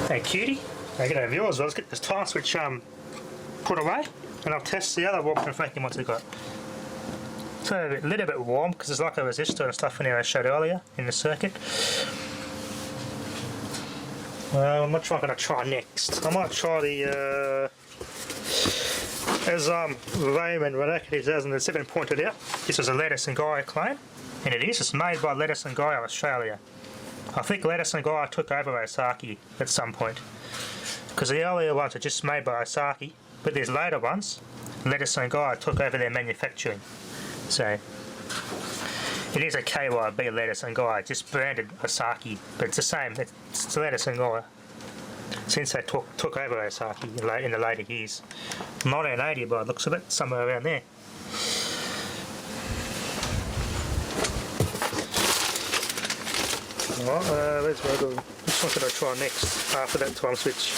Hey cutie, I get over yours. Let's get this time switch put away, and I'll test the other warp and vacuum once we've got. It's a little bit warm because there's like a resistor and stuff in here I showed earlier in the circuit. I'm not sure what I'm going to try next. I might try the as Raymond Radakity 2007 pointed out, this is a Lettuce and Gaia clone, and it is. It's made by Lettuce and Gaia Australia. I think Lettuce and Gaia took over Osaki at some point, because the earlier ones are just made by Osaki, but these later ones, Lettuce and Gaia took over their manufacturing. So it is a KYB Lettuce and Gaia, just branded Osaki, but it's the same. It's Lettuce and Gaia. Since they took over Osaki in the later years, 1980 by the looks of it, somewhere around there. Alright, where's my other? Which one should I try next after that time switch?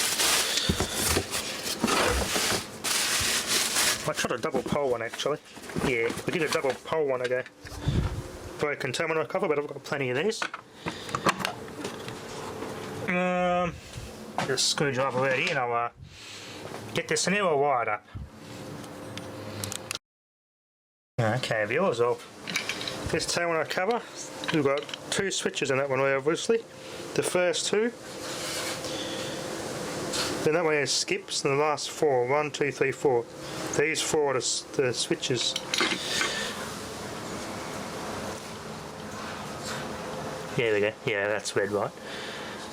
I tried a double pole one actually. Yeah, we did a double pole one ago. Broken terminal cover, but I've got plenty of these. Get a screwdriver ready and I'll get this anywhere wired up. Okay, viewers, this terminal cover, we've got two switches in that one obviously. The first two, then that one has skips, and the last four, 1, 2, 3, 4. These four are the switches. There we go, yeah, that's red, right.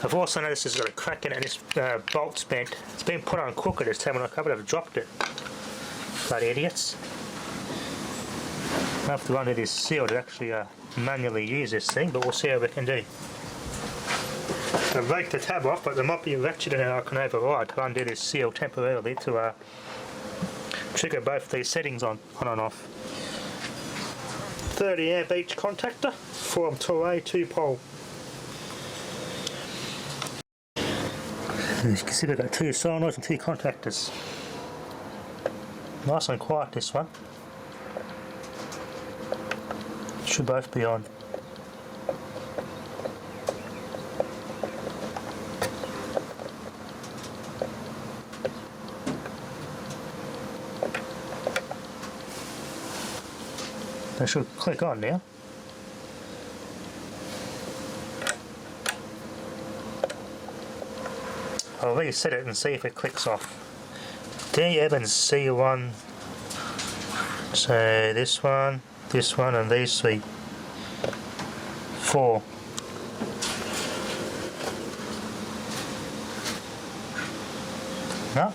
I've also noticed it's got a crack in it and this bolt's bent. It's been put on crooked, this terminal cover, I've dropped it. Bloody idiots. I have to undo this seal to actually manually use this thing, but we'll see how we can do. I've raked the tab off, but there might be a ratchet in it I can override to undo this seal temporarily to trigger both these settings on and off. 30 amp each contactor, from Toray 2-pole. As you can see, we've got two solenoids and two contactors. Nice and quiet, this one. Should both be on. They should click on now. I'll reset it and see if it clicks off. D Evans C1. So this one, and these three. 4. No.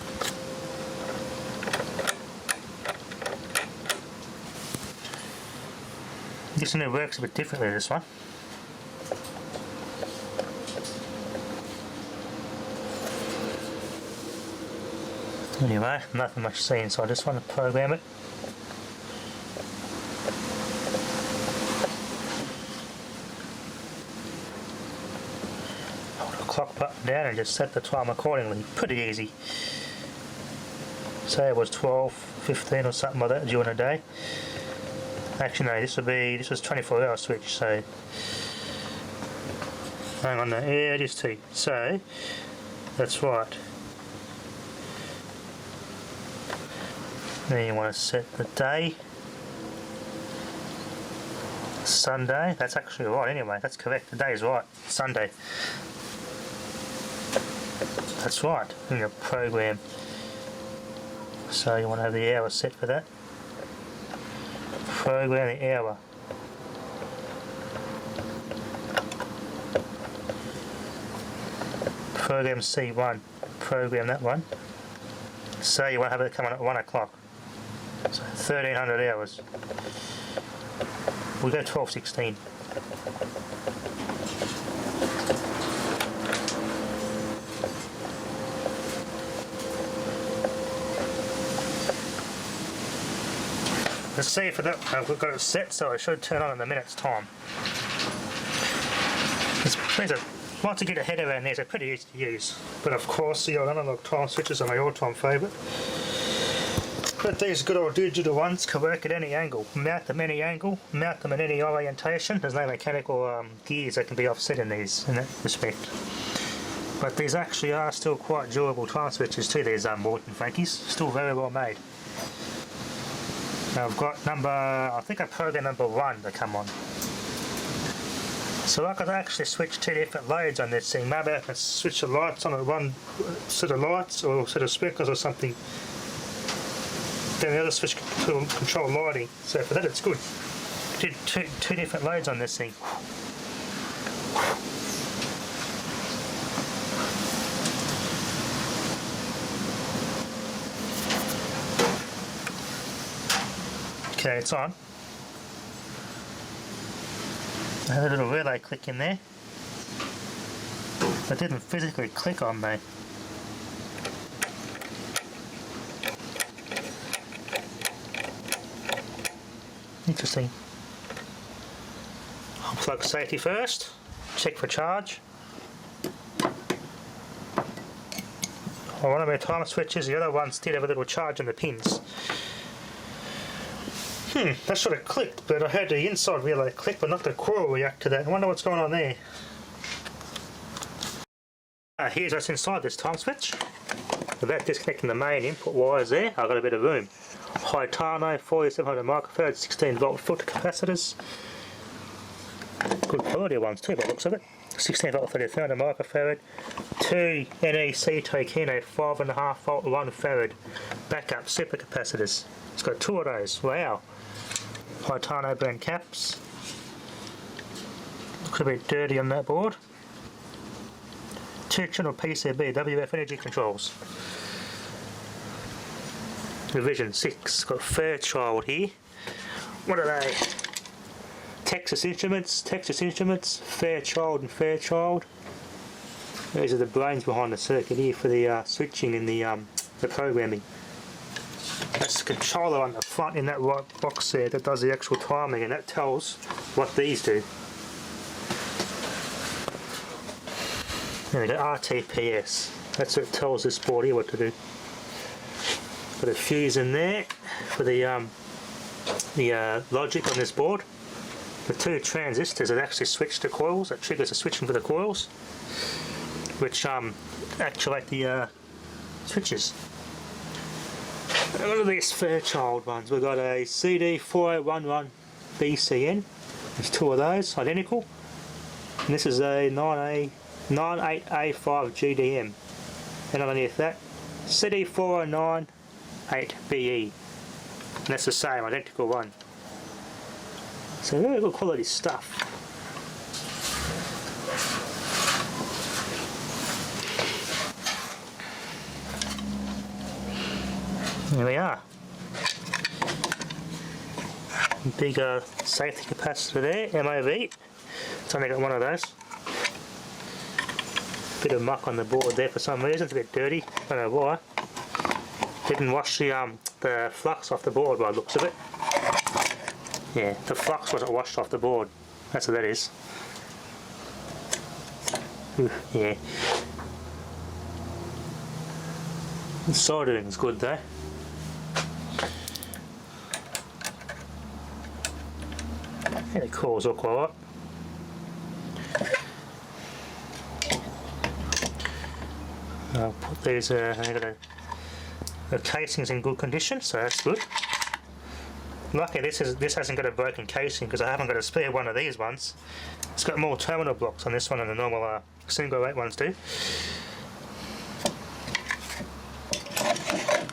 This one works a bit differently, this one. Anyway, nothing much to see inside this one, to program it. Hold the clock button down and just set the time accordingly. Pretty easy. Say it was 12, 15 or something like that during the day. Actually no, this was 24-hour switch, so hang on, no, yeah, it is 2. So that's right. Then you want to set the day, Sunday. That's actually right anyway, that's correct, the day is right, Sunday. That's right, in your program. So you want to have the hour set for that. Program the hour. Program C1, program that one. So you want to have it come on at 1 o'clock. So 1300 hours. We'll go 1216. Let's see if we've got it set, so it should turn on in a minute's time. Once you get a head around these, they're pretty easy to use. But of course, the old analog time switches are my all-time favourite. But these good old digital ones can work at any angle. Mount them any angle, mount them in any orientation. There's no mechanical gears that can be offset in these, in that respect. But these actually are still quite durable time switches too, these Morton Frankies. Still very well made. Now I've got I think I programmed number 1 to come on. So I could actually switch 2 different loads on this thing. Maybe I can switch the lights on at one set of lights or set of speakers or something. Then the other switch can control lighting. So for that it's good. Did two different loads on this thing. Okay, it's on. I had a little relay click in there. It didn't physically click on me. Interesting. I'll plug safety first, check for charge. One of my time switches, the other ones did have a little charge on the pins. That should have clicked, but I heard the inside relay click, but not the coil react to that. I wonder what's going on there. Here's what's inside this time switch. Without disconnecting the main input wires there, I've got a bit of room. Hitano 4700 microfarad, 16 volt filter capacitors. Good quality ones too by the looks of it. 16 volt 3300 microfarad. 2 NEC Tokino 5.5 volt 1 farad backup super capacitors. It's got 2 of those. Wow. Hitano brand caps. Looks a bit dirty on that board. 2 channel PCB WF energy controls. Revision 6. Got Fairchild here. What are they? Texas Instruments, Fairchild and Fairchild. These are the brains behind the circuit here for the switching and the programming. That's the controller on the front in that white box there that does the actual timing, and that tells what these do. There we go, RTPS. That's what tells this board here what to do. Got a fuse in there for the logic on this board. The 2 transistors that actually switch the coils, that triggers the switching for the coils, which actuate the switches. And one of these Fairchild ones, we've got a CD4011 BCN. There's 2 of those, identical. And this is a 98A5 GDM. And underneath that, CD4098BE. And that's the same, identical one. So very good quality stuff. There we are. Big safety capacitor there, MOV. It's only got one of those. Bit of muck on the board there for some reason, it's a bit dirty, don't know why. Didn't wash the flux off the board by the looks of it. Yeah, the flux wasn't washed off the board, that's what that is. Yeah. The soldering's good though. Yeah, the cores look alright. I'll put these, the casing's in good condition, so that's good. Lucky this hasn't got a broken casing because I haven't got a spare one of these ones. It's got more terminal blocks on this one than the normal single 8 ones do.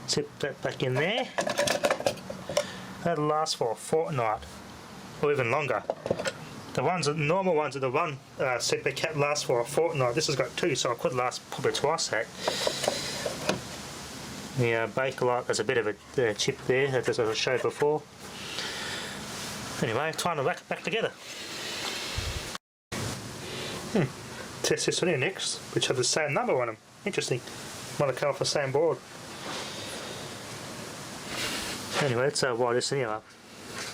Zip that back in there. That'll last for a fortnight or even longer. The normal ones are the one super cap lasts for a fortnight. This has got 2, so it could last probably twice that. The Bakelite, there's a bit of a chip there, as I showed before. Anyway, time to whack it back together. Test this one here next, which have the same number on them. Interesting. Want to come off the same board. Anyway, let's wire this thing up.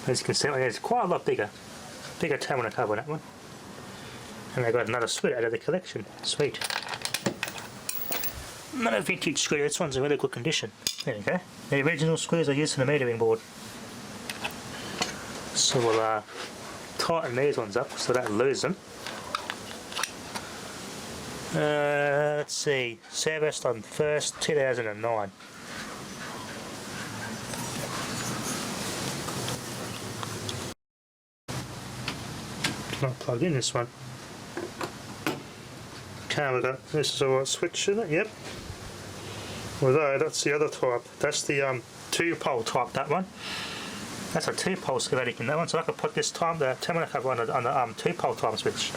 As you can see, it's quite a lot bigger. Bigger terminal cover on that one. And they got another screw out of the collection. Sweet. Not a vintage screw, this one's in really good condition. There you go. The original screws are used for the metering board. So we'll tighten these ones up so I don't lose them. Let's see, serviced on 1st 2009. Not plugged in, this one. Okay, this is a white switch in it, yep. Although that's the other type, that's the 2-pole type, that one. That's a 2-pole schematic in that one, so I could put this the terminal cover on the 2-pole time switch.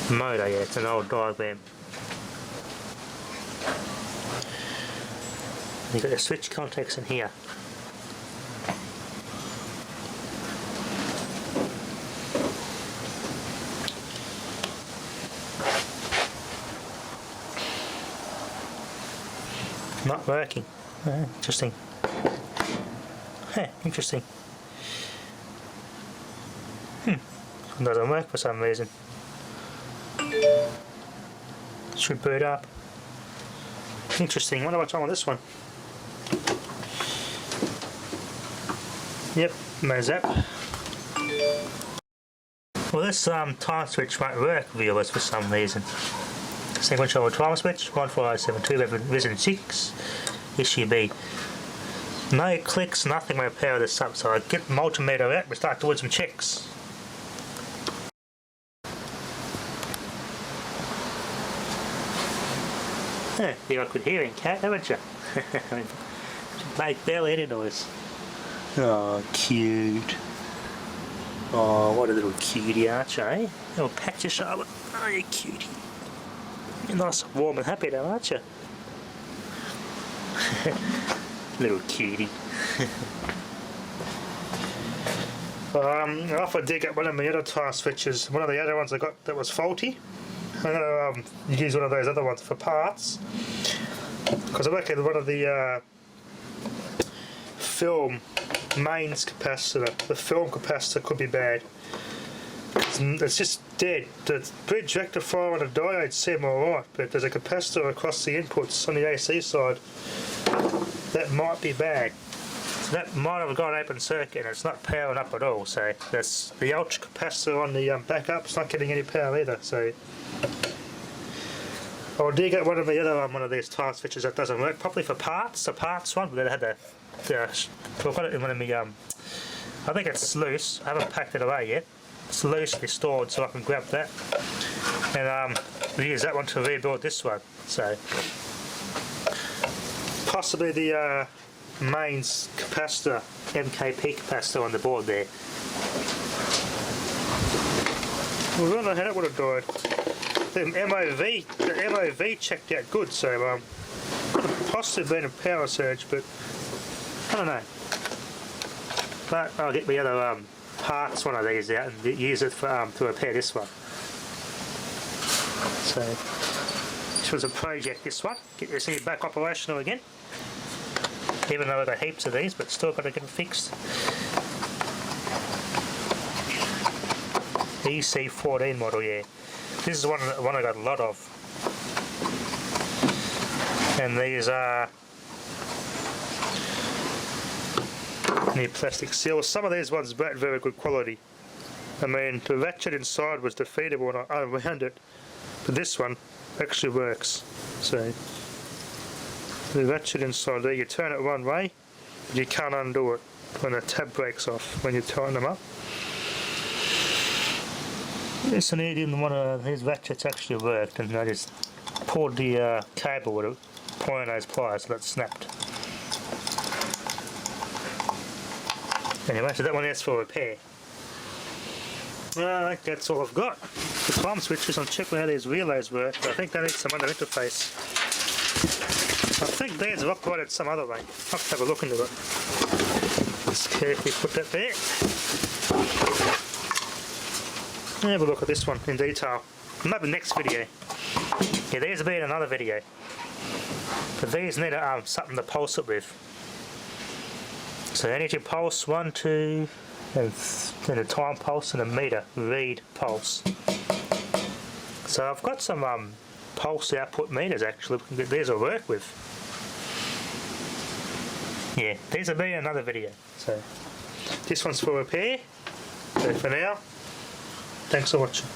Motor, yeah, it's an old diagram. You've got the switch contacts in here. Not working. Interesting. Interesting. It doesn't work for some reason. Should boot up. Interesting. Wonder what's wrong with this one. Yep, no zap. Well, this time switch won't work, viewers, for some reason. Sequential time switch 14072 revision 6 issue B. No clicks, nothing when I power this up, so I get the multimeter out and start doing some checks. You could hear him, cat, haven't you? Made barely any noise. Oh, cute. Oh, what a little cutie, aren't you, eh? Little patch of Charlotte. Oh, you cutie. You're nice and warm and happy though, aren't you? Little cutie. If I did get one of my other time switches, one of the other ones I got that was faulty, I'm going to use one of those other ones for parts, because I reckon one of the film mains capacitor, the film capacitor could be bad. It's just dead. The bridge rectifier and the diode seem alright, but there's a capacitor across the inputs on the AC side that might be bad. So that might have got an open circuit and it's not powering up at all. So that's the ultra capacitor on the backup's not getting any power either. So I did get one of the other one of these time switches that doesn't work properly for parts. The parts one, but it had I've got it in one of my I think it's loose. I haven't packed it away yet. It's loosely stored, so I can grab that and we use that one to rebuild this one. So possibly the mains capacitor, MKP capacitor on the board there. We don't know how that would have died. The MOV checked out good, so could have possibly been a power surge, but I don't know. But I'll get the other parts, one of these out, and use it for to repair this one. So this was a project, this one. Get this thing back operational again. Even though there are heaps of these, but still got to get them fixed. EC14 model, yeah. This is one I got a lot of. And these are new plastic seals. Some of these ones weren't very good quality. I mean, the ratchet inside was defeatable around it, but this one actually works. So the ratchet inside there, you turn it one way, but you can't undo it when the tab breaks off when you tighten them up. This and even one of these ratchets actually worked, and I just pulled the cable with a point of those pliers so that snapped. Anyway, so that one is for repair. Well, that's all I've got. The time switches, I'm checking how these relays work, but I think they need some other interface. I think these are operated some other way. I'll have to have a look into it. Just carefully put that there. Have a look at this one in detail. Maybe next video. Yeah, these will be in another video. But these need something to pulse it with. So they need to pulse 1, 2, and then a time pulse and a meter read pulse. So I've got some pulse output meters actually. These will work with. Yeah, these will be in another video. So this one's for repair. So for now, thanks for watching.